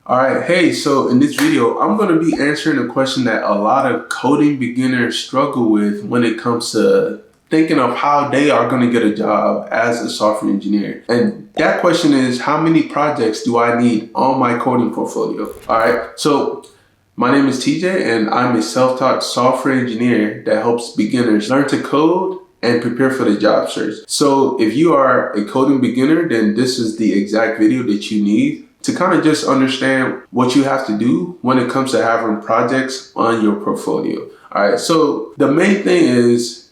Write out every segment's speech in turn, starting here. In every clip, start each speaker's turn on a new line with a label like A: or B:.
A: All right, hey, so in this video, I'm going to be answering a question that a lot of coding beginners struggle with when it comes to thinking of how they are going to get a job as a software engineer. And that question is, how many projects do I need on my coding portfolio? All right, so my name is TJ and I'm a self-taught software engineer that helps beginners learn to code and prepare for the job search. So if you are a coding beginner, then this is the exact video that you need to kind of just understand what you have to do when it comes to having projects on your portfolio. All right, so the main thing is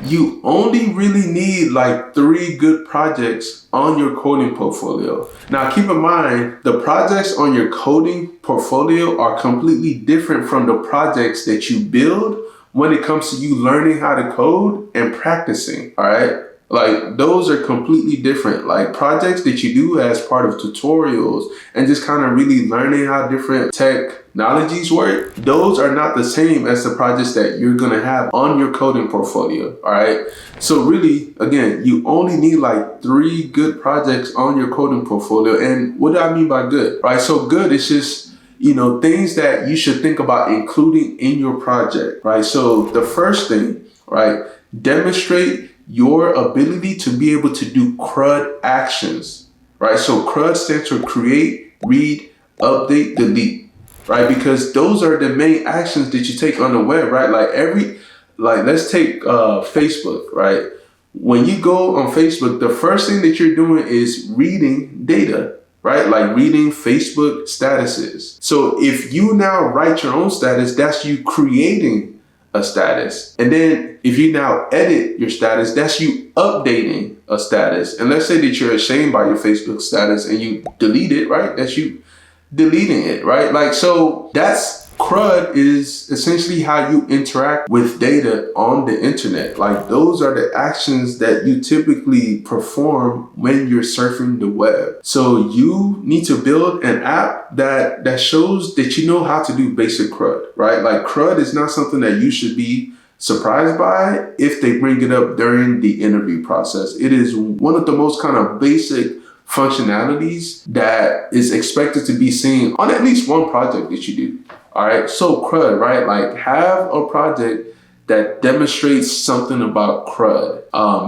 A: you only really need like 3 good projects on your coding portfolio. Now keep in mind, the projects on your coding portfolio are completely different from the projects that you build when it comes to you learning how to code and practicing, all right? Like those are completely different. Like projects that you do as part of tutorials and just kind of really learning how different technologies work, those are not the same as the projects that you're gonna have on your coding portfolio, all right? So really, again, you only need like 3 good projects on your coding portfolio. And what do I mean by good, right? So good is just, things that you should think about including in your project, right? So the first thing, right, demonstrate your ability to be able to do CRUD actions, right? So CRUD stands for create, read, update, delete, right? Because those are the main actions that you take on the web, right? Let's take Facebook, right? When you go on Facebook, the first thing that you're doing is reading data, right? Like reading Facebook statuses. So if you now write your own status, that's you creating a status. And then if you now edit your status, that's you updating a status. And let's say that you're ashamed by your Facebook status and you delete it, right? That's you deleting it, right? Like, so that's CRUD is essentially how you interact with data on the internet. Like those are the actions that you typically perform when you're surfing the web. So you need to build an app that shows that you know how to do basic CRUD, right? Like CRUD is not something that you should be surprised by if they bring it up during the interview process. It is one of the most kind of basic functionalities that is expected to be seen on at least one project that you do. All right, so CRUD, right? Like have a project that demonstrates something about CRUD.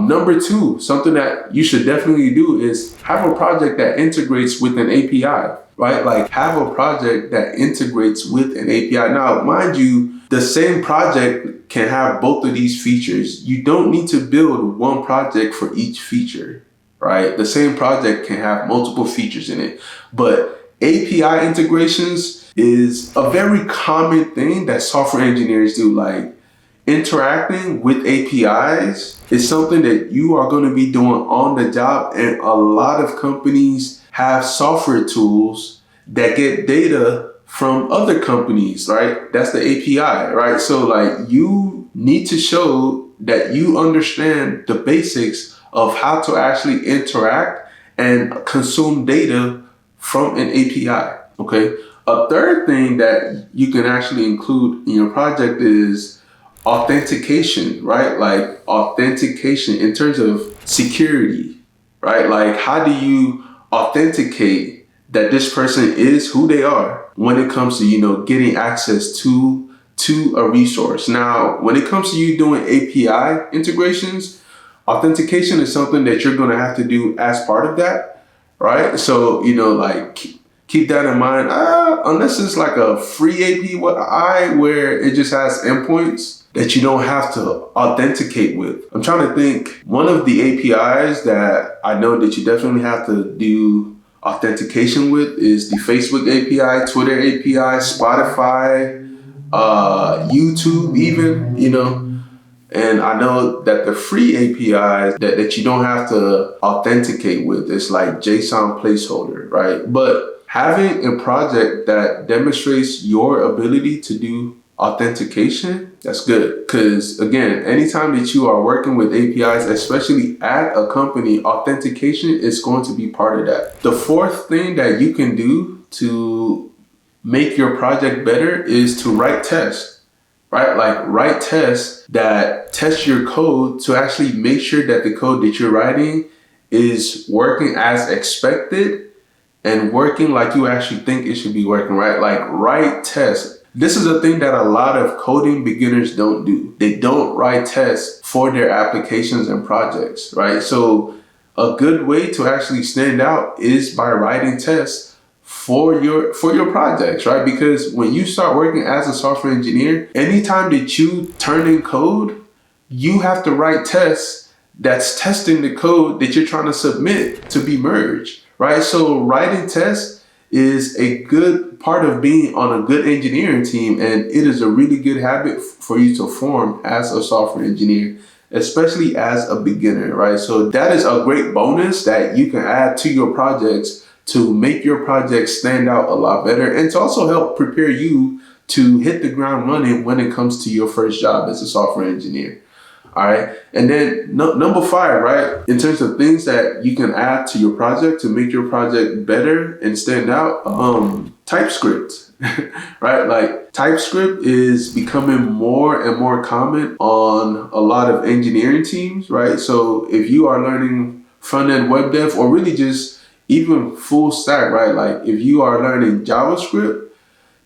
A: Number 2, something that you should definitely do is have a project that integrates with an API, right? Like have a project that integrates with an API. Now, mind you, the same project can have both of these features. You don't need to build one project for each feature, right? The same project can have multiple features in it, but API integrations is a very common thing that software engineers do. Like interacting with APIs is something that you are going to be doing on the job. And a lot of companies have software tools that get data from other companies, right? That's the API, right? So like you need to show that you understand the basics of how to actually interact and consume data from an API, okay? A third thing that you can actually include in your project is authentication, right? Like authentication in terms of security, right? Like how do you authenticate that this person is who they are when it comes to, getting access to a resource? Now, when it comes to you doing API integrations, authentication is something that you're going to have to do as part of that, right? So, keep that in mind, unless it's like a free API where it just has endpoints that you don't have to authenticate with. I'm trying to think, one of the APIs that I know that you definitely have to do authentication with is the Facebook API, Twitter API, Spotify, YouTube even, And I know that the free APIs that you don't have to authenticate with is like JSON placeholder, right? But having a project that demonstrates your ability to do authentication, that's good. Because again, anytime that you are working with APIs, especially at a company, authentication is going to be part of that. The fourth thing that you can do to make your project better is to write tests, right? Like write tests that test your code to actually make sure that the code that you're writing is working as expected and working like you actually think it should be working, right? Like write tests. This is a thing that a lot of coding beginners don't do. They don't write tests for their applications and projects, right? So a good way to actually stand out is by writing tests for your projects, right? Because when you start working as a software engineer, anytime that you turn in code, you have to write tests that's testing the code that you're trying to submit to be merged, right? So writing tests is a good part of being on a good engineering team, and it is a really good habit for you to form as a software engineer, especially as a beginner, right? So that is a great bonus that you can add to your projects to make your projects stand out a lot better, and to also help prepare you to hit the ground running when it comes to your first job as a software engineer. All right. And then number 5, right? In terms of things that you can add to your project to make your project better and stand out, TypeScript, right? Like TypeScript is becoming more and more common on a lot of engineering teams, right? So if you are learning front-end web dev, or really just even full stack, right? Like if you are learning JavaScript,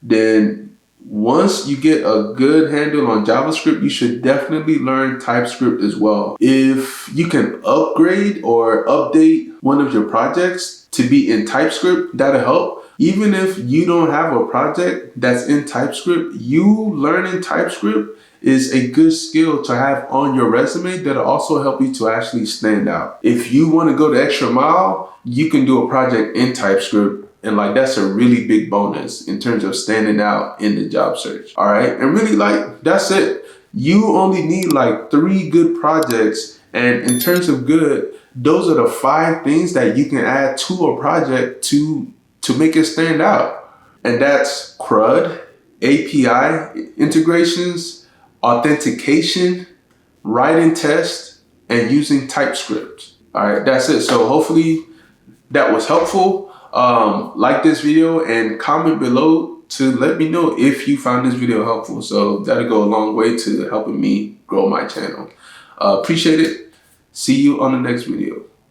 A: then once you get a good handle on JavaScript, you should definitely learn TypeScript as well. If you can upgrade or update one of your projects to be in TypeScript, that'll help. Even if you don't have a project that's in TypeScript, you learning TypeScript is a good skill to have on your resume that'll also help you to actually stand out. If you want to go the extra mile, you can do a project in TypeScript. And like, that's a really big bonus in terms of standing out in the job search. All right. And really, like, that's it. You only need like 3 good projects. And in terms of good, those are the 5 things that you can add to a project to make it stand out. And that's CRUD, API integrations, authentication, writing tests, and using TypeScript. All right. That's it. So hopefully that was helpful. Like this video and comment below to let me know if you found this video helpful. So that'll go a long way to helping me grow my channel. Appreciate it. See you on the next video.